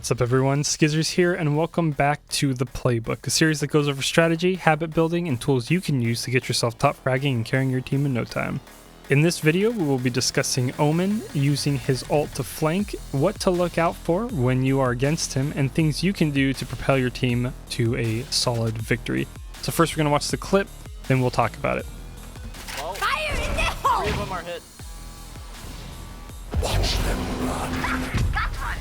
What's up everyone, Skizzers here, and welcome back to the Playbook, a series that goes over strategy, habit building, and tools you can use to get yourself top fragging and carrying your team in no time. In this video, we will be discussing Omen, using his ult to flank, what to look out for when you are against him, and things you can do to propel your team to a solid victory. So first we're going to watch the clip, then we'll talk about it. Well, fire in the hole! 3 of them are hit. Watch them run. Got one!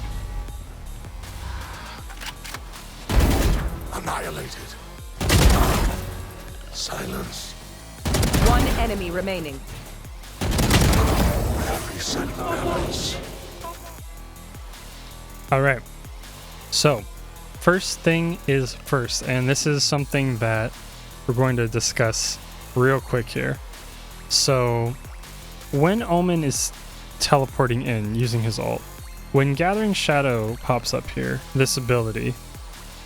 Annihilated. Silence. One enemy remaining. Reset the balance. Alright, so first thing is first, and this is something that we're going to discuss real quick here. So when Omen is teleporting in using his ult, when Gathering Shadow pops up here, this ability,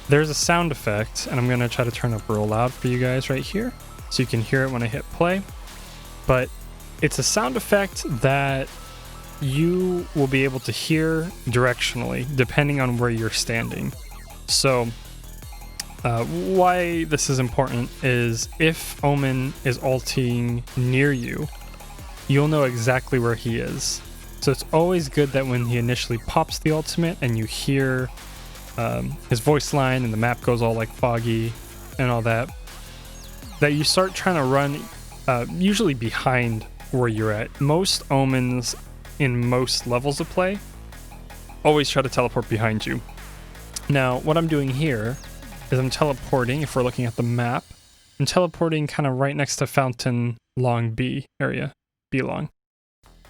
there's a sound effect, and I'm going to try to turn up real loud for you guys right here so you can hear it when I hit play. But it's a sound effect that you will be able to hear directionally depending on where you're standing. So why this is important is if Omen is ulting near you, you'll know exactly where he is. So it's always good that when he initially pops the ultimate and you hear his voice line and the map goes all like foggy and all that, that you start trying to run usually behind where you're at. Most Omens in most levels of play always try to teleport behind you. Now what I'm doing here is I'm teleporting, if we're looking at the map, I'm teleporting kind of right next to Fountain Long B area, B long.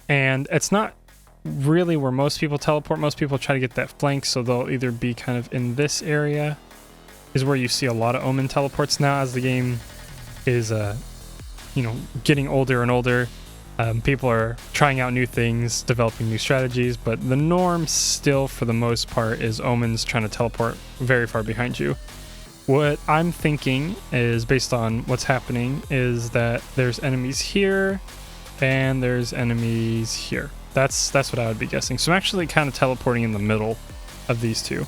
And it's not really where most people teleport. Most people try to get that flank, so they'll either be kind of in this area, is where you see a lot of Omen teleports now as the game is getting older and older. People are trying out new things, developing new strategies, but the norm still for the most part is Omens trying to teleport very far behind you. What I'm thinking is, based on what's happening, is that there's enemies here and there's enemies here. That's what I would be guessing. So I'm actually kind of teleporting in the middle of these two.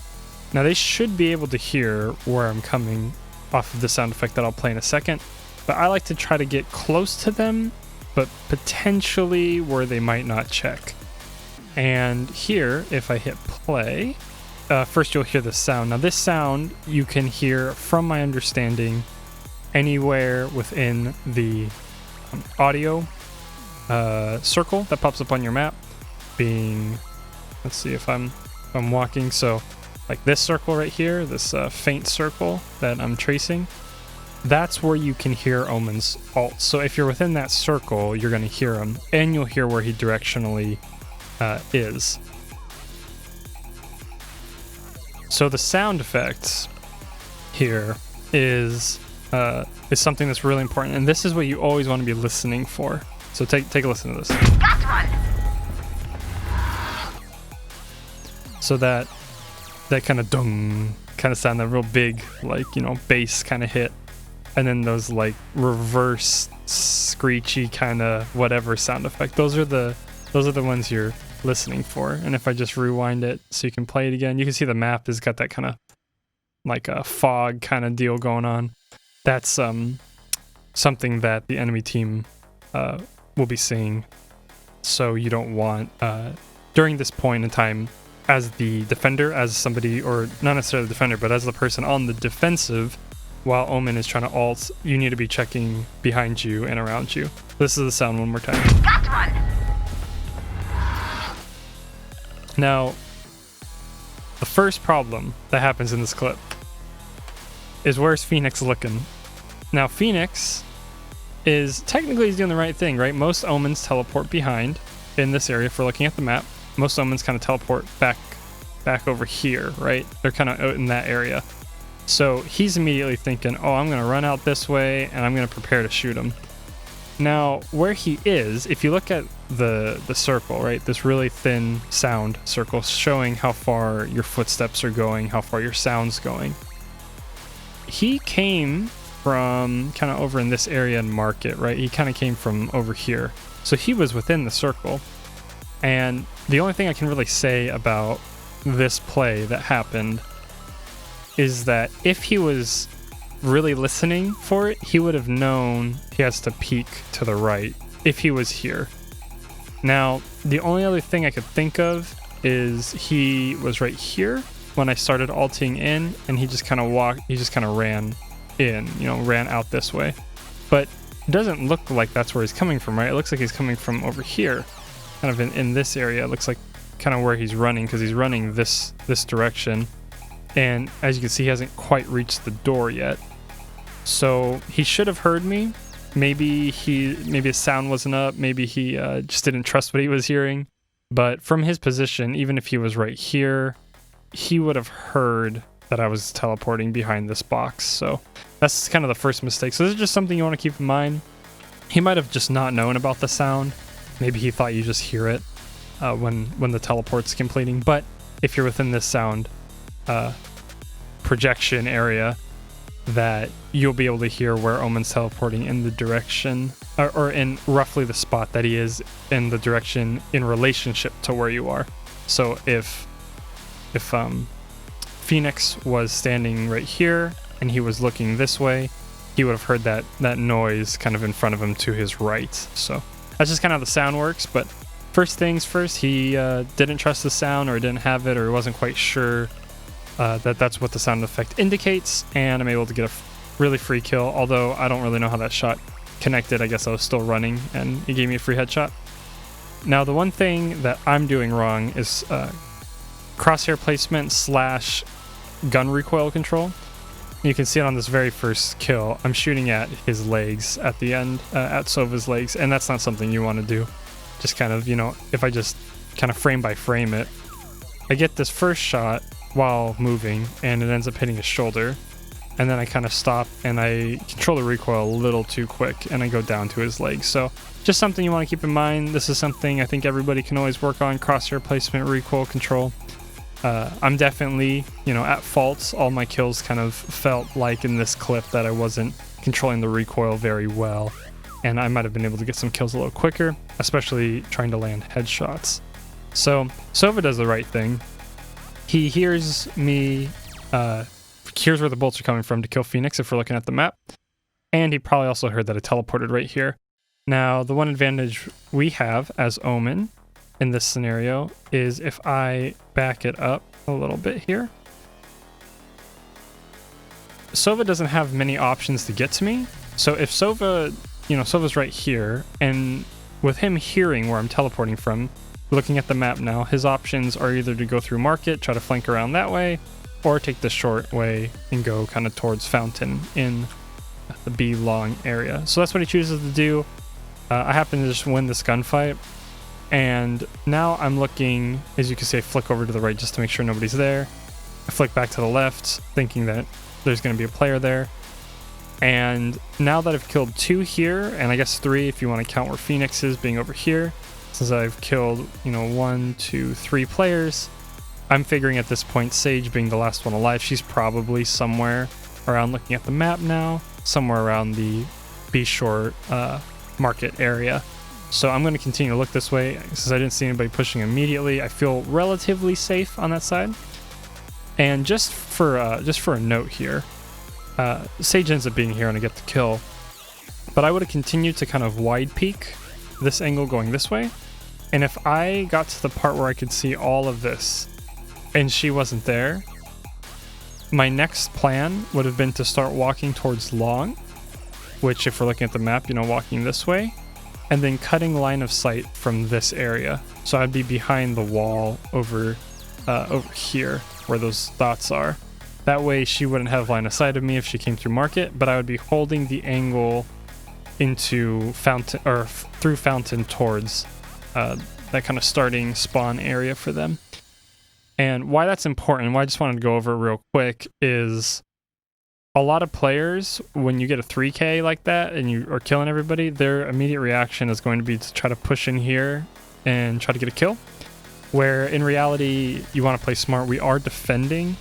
Now they should be able to hear where I'm coming off of the sound effect that I'll play in a second, but I like to try to get close to them, but potentially where they might not check. And here, if I hit play, first you'll hear the sound. Now this sound you can hear, from my understanding, anywhere within the audio circle that pops up on your map, being, let's see if I'm walking, so like this circle right here, this faint circle that I'm tracing, that's where you can hear Omen's ult. So if you're within that circle, you're going to hear him, and you'll hear where he directionally is. So the sound effects here is something that's really important, and this is what you always want to be listening for. So take a listen to this. Got one! So that kind of dung kind of sound, that real big, like, bass kind of hit, and then those like reverse screechy kind of whatever sound effect. Those are the ones you're listening for. And if I just rewind it so you can play it again, you can see the map has got that kind of like a fog kind of deal going on. That's something that the enemy team will be seeing. So you don't want during this point in time, as the defender, as somebody, or not necessarily the defender, but as the person on the defensive, while Omen is trying to ult, you need to be checking behind you and around you. This is the sound one more time. Got one! Now, the first problem that happens in this clip is, where's Phoenix looking? Now, Phoenix is technically, he's doing the right thing, right? Most Omens teleport behind in this area. If we're looking at the map, most Omens kind of teleport back over here, right? They're kind of out in that area. So he's immediately thinking, oh, I'm going to run out this way and I'm going to prepare to shoot him. Now, where he is, if you look at the circle, right? This really thin sound circle showing how far your footsteps are going, how far your sound's going. He came from kind of over in this area in Market, right? He kind of came from over here. So he was within the circle. And the only thing I can really say about this play that happened is that if he was really listening for it, he would have known he has to peek to the right if he was here. Now, the only other thing I could think of is he was right here when I started ulting in, and he just kind of ran in, ran out this way. But it doesn't look like that's where he's coming from, right? It looks like he's coming from over here, kind of in this area. It looks like kind of where he's running, because he's running this direction. And as you can see, he hasn't quite reached the door yet. So he should have heard me. Maybe his sound wasn't up. Maybe he just didn't trust what he was hearing. But from his position, even if he was right here, he would have heard that I was teleporting behind this box. So that's kind of the first mistake. So this is just something you want to keep in mind. He might have just not known about the sound. Maybe he thought you just hear it when the teleport's completing. But if you're within this sound projection area, that you'll be able to hear where Omen's teleporting in the direction or in roughly the spot that he is in the direction in relationship to where you are. So if Phoenix was standing right here and he was looking this way, he would have heard that noise kind of in front of him to his right. So that's just kind of how the sound works. But first things first, he didn't trust the sound, or didn't have it, or wasn't quite sure that's what the sound effect indicates, and I'm able to get a really free kill, although I don't really know how that shot connected. I guess I was still running and he gave me a free headshot. Now the one thing that I'm doing wrong is crosshair placement / gun recoil control. You can see it on this very first kill. I'm shooting at his legs at the end, at Sova's legs, and that's not something you want to do. Just kind of, if I just kind of frame by frame it, I get this first shot while moving and it ends up hitting his shoulder, and then I kind of stop and I control the recoil a little too quick and I go down to his legs. So just something you want to keep in mind. This is something I think everybody can always work on: crosshair placement, recoil control. I'm definitely at fault. All my kills kind of felt like in this clip that I wasn't controlling the recoil very well, and I might have been able to get some kills a little quicker, especially trying to land headshots. So Sova does the right thing. He hears me, hears where the bolts are coming from to kill Phoenix if we're looking at the map. And he probably also heard that I teleported right here. Now, the one advantage we have as Omen in this scenario is if I back it up a little bit here. Sova doesn't have many options to get to me. So if Sova, Sova's right here, and with him hearing where I'm teleporting from, looking at the map now, his options are either to go through market, try to flank around that way, or take the short way and go kind of towards Fountain in the B long area. So that's what he chooses to do. I happen to just win this gunfight, and now I'm looking, as you can see, I flick over to the right just to make sure nobody's there. I flick back to the left, thinking that there's going to be a player there. And now that I've killed 2 here, and I guess 3 if you want to count where Phoenix is being over here, since I've killed, 1, 2, 3 players, I'm figuring at this point, Sage being the last one alive, she's probably somewhere around, looking at the map now, somewhere around the B short market area. So I'm going to continue to look this way. Since I didn't see anybody pushing immediately, I feel relatively safe on that side. And just for a note here, Sage ends up being here and I get the kill, but I would have continued to kind of wide peek this angle going this way, and if I got to the part where I could see all of this and she wasn't there, my next plan would have been to start walking towards long, which if we're looking at the map, walking this way, and then cutting line of sight from this area. So I'd be behind the wall over here where those dots are. That way she wouldn't have line of sight of me if she came through market, but I would be holding the angle into Fountain, or through Fountain towards that kind of starting spawn area for them. And why that's important, why I just wanted to go over it real quick, is a lot of players, when you get a 3K like that and you are killing everybody, their immediate reaction is going to be to try to push in here and try to get a kill. Where in reality, you want to play smart. We are defending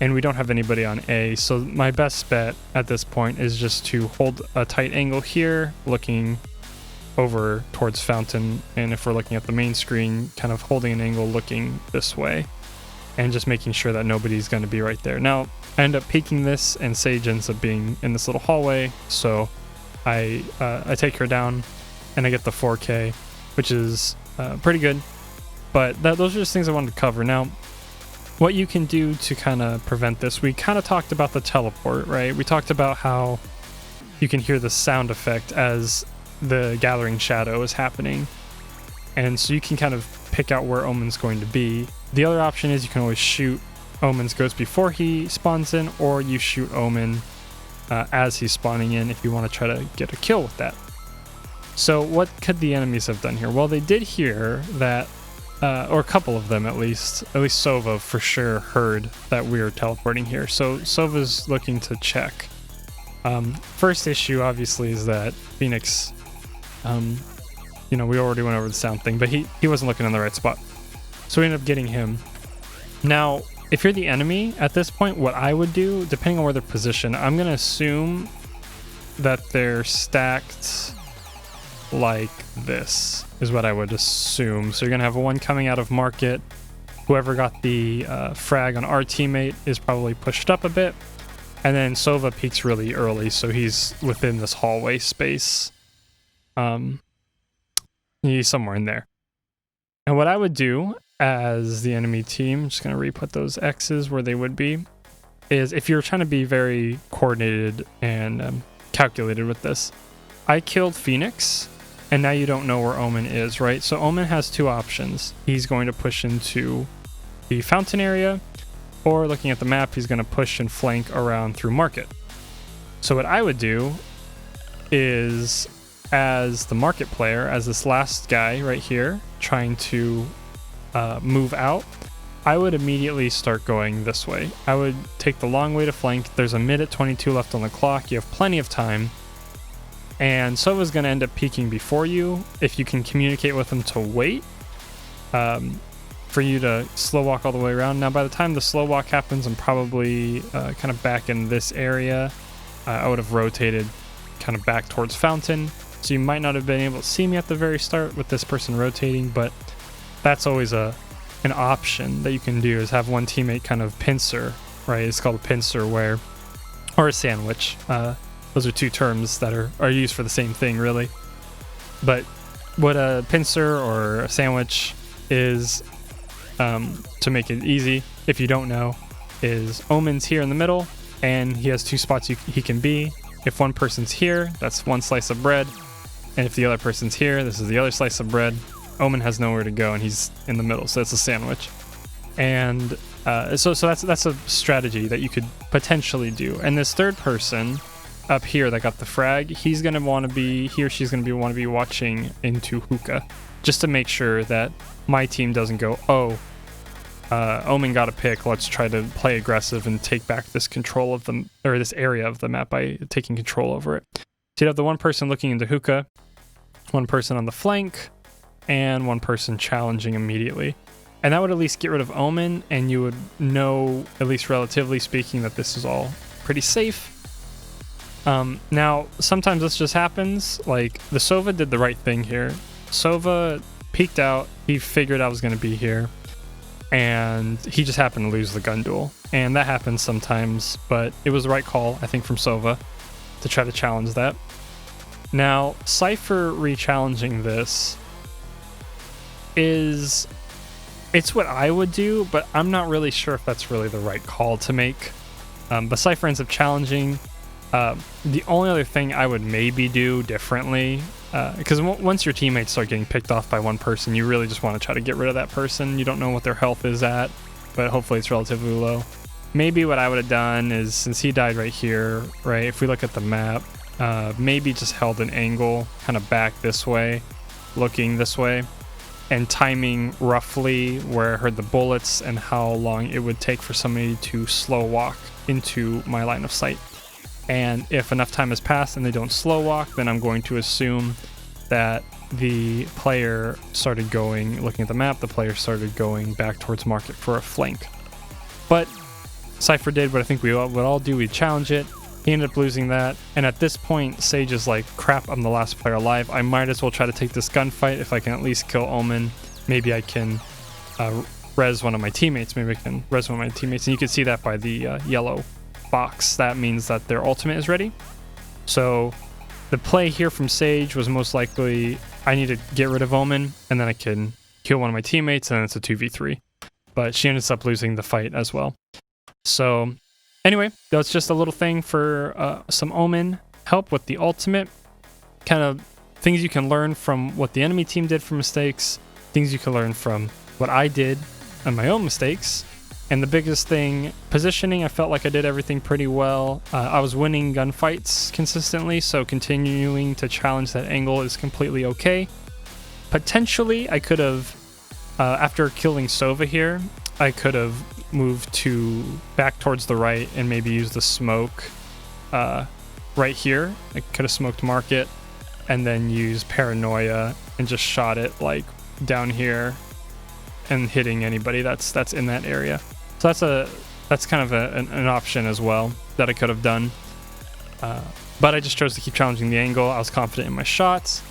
and we don't have anybody on A. So my best bet at this point is just to hold a tight angle here, looking over towards Fountain. And if we're looking at the main screen, kind of holding an angle looking this way. and just making sure that nobody's going to be right there. Now, I end up peeking this, and Sage ends up being in this little hallway, so I take her down, and I get the 4K, which is pretty good. But those are just things I wanted to cover. Now, what you can do to kind of prevent this, we kind of talked about the teleport, right? We talked about how you can hear the sound effect as the gathering shadow is happening. And so you can kind of pick out where Omen's going to be. The other option is you can always shoot Omen's ghost before he spawns in, or you shoot Omen as he's spawning in if you want to try to get a kill with that. So what could the enemies have done here? Well, they did hear that, or a couple of them at least Sova for sure heard that we were teleporting here. So Sova's looking to check. First issue obviously is that Phoenix, we already went over the sound thing, but he wasn't looking in the right spot. So we ended up getting him. Now, if you're the enemy at this point, what I would do, depending on where they're positioned, I'm going to assume that they're stacked like this is what I would assume. So you're going to have one coming out of market. Whoever got the frag on our teammate is probably pushed up a bit. And then Sova peaks really early, so he's within this hallway space. He's somewhere in there. And what I would do as the enemy team, just going to re-put those X's where they would be, is if you're trying to be very coordinated and calculated with this, I killed Phoenix, and now you don't know where Omen is, right? So Omen has two options. He's going to push into the fountain area, or looking at the map, he's going to push and flank around through market. So what I would do is, as the market player, as this last guy right here, trying to move out, I would immediately start going this way. I would take the long way to flank. There's a minute 22 left on the clock. You have plenty of time. And Sova's going to end up peeking before you. If you can communicate with him to wait, for you to slow walk all the way around. Now, by the time the slow walk happens, I'm probably kind of back in this area. I would have rotated kind of back towards fountain. So you might not have been able to see me at the very start with this person rotating, but that's always an option that you can do, is have one teammate kind of pincer, right? It's called a pincer or a sandwich. Those are two terms that are used for the same thing, really. But what a pincer or a sandwich is, to make it easy, if you don't know, is Omen's here in the middle, and he has two spots he can be. If one person's here, that's one slice of bread. And if the other person's here, this is the other slice of bread. Omen has nowhere to go, and he's in the middle, so it's a sandwich. And so that's a strategy that you could potentially do. And this third person up here that got the frag, he's going to want to be, he or she's going to want to be watching into hookah, just to make sure that my team doesn't go, Omen got a pick, let's try to play aggressive and take back this control of the, or this area of the map by taking control over it. So you'd have the one person looking into hookah, one person on the flank, and one person challenging immediately. And that would at least get rid of Omen, and you would know, at least relatively speaking, that this is all pretty safe. Now, sometimes this just happens. Like, the Sova did the right thing here. Sova peeked out, he figured I was going to be here, and he just happened to lose the gun duel. And that happens sometimes, but it was the right call, I think, from Sova to try to challenge that. Now, Cypher re-challenging this it's what I would do, but I'm not really sure if that's really the right call to make. But Cypher ends up challenging. The only other thing I would maybe do differently, because once your teammates start getting picked off by one person, you really just want to try to get rid of that person. You don't know what their health is at, but hopefully it's relatively low. Maybe what I would have done is, since he died right here, right, if we look at the map, maybe just held an angle kind of back this way, looking this way, and timing roughly where I heard the bullets and how long it would take for somebody to slow walk into my line of sight. And if enough time has passed and they don't slow walk, then I'm going to assume that the player started going, looking at the map, the player started going back towards market for a flank. But Cypher did what I think we would all do, we challenge it. He ended up losing that, and at this point, Sage is like, crap, I'm the last player alive. I might as well try to take this gunfight. If I can at least kill Omen, maybe I can res one of my teammates. Maybe I can res one of my teammates. And you can see that by the yellow box. That means that their ultimate is ready. So the play here from Sage was most likely I need to get rid of Omen, and then I can kill one of my teammates, and then it's a 2v3. But she ends up losing the fight as well. So anyway, that was just a little thing for some Omen help with the ultimate. Kind of things you can learn from what the enemy team did for mistakes, things you can learn from what I did and my own mistakes. And the biggest thing, positioning, I felt like I did everything pretty well. I was winning gunfights consistently, so continuing to challenge that angle is completely okay. Potentially, I could have, after killing Sova here, I could have moved to back towards the right and maybe use the smoke right here. I could have smoked Market and then use Paranoia and just shot it like down here and hitting anybody that's in that area. So that's kind of an option as well that I could have done. But I just chose to keep challenging the angle. I was confident in my shots.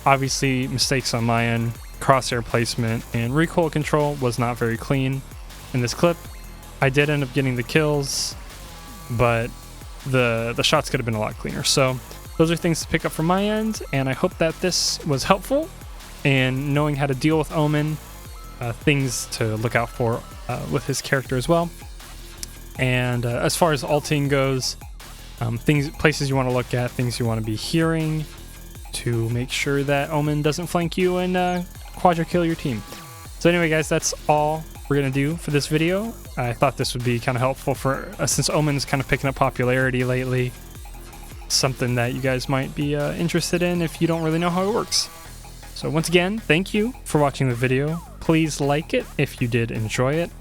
Obviously, mistakes on my end, crosshair placement, and recoil control was not very clean in this clip. I did end up getting the kills, but the shots could have been a lot cleaner. So those are things to pick up from my end, and I hope that this was helpful in knowing how to deal with Omen, things to look out for with his character as well. And as far as ulting goes, places you want to look at, things you want to be hearing to make sure that Omen doesn't flank you and quadra kill your team. So anyway, guys, that's all we're gonna do for this video. I thought this would be kind of helpful for since Omen's kind of picking up popularity lately, something that you guys might be interested in if you don't really know how it works. So once again, thank you for watching the video. Please like it if you did enjoy it.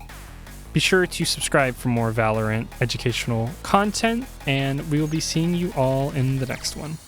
Be sure to subscribe for more Valorant educational content, and we will be seeing you all in the next one.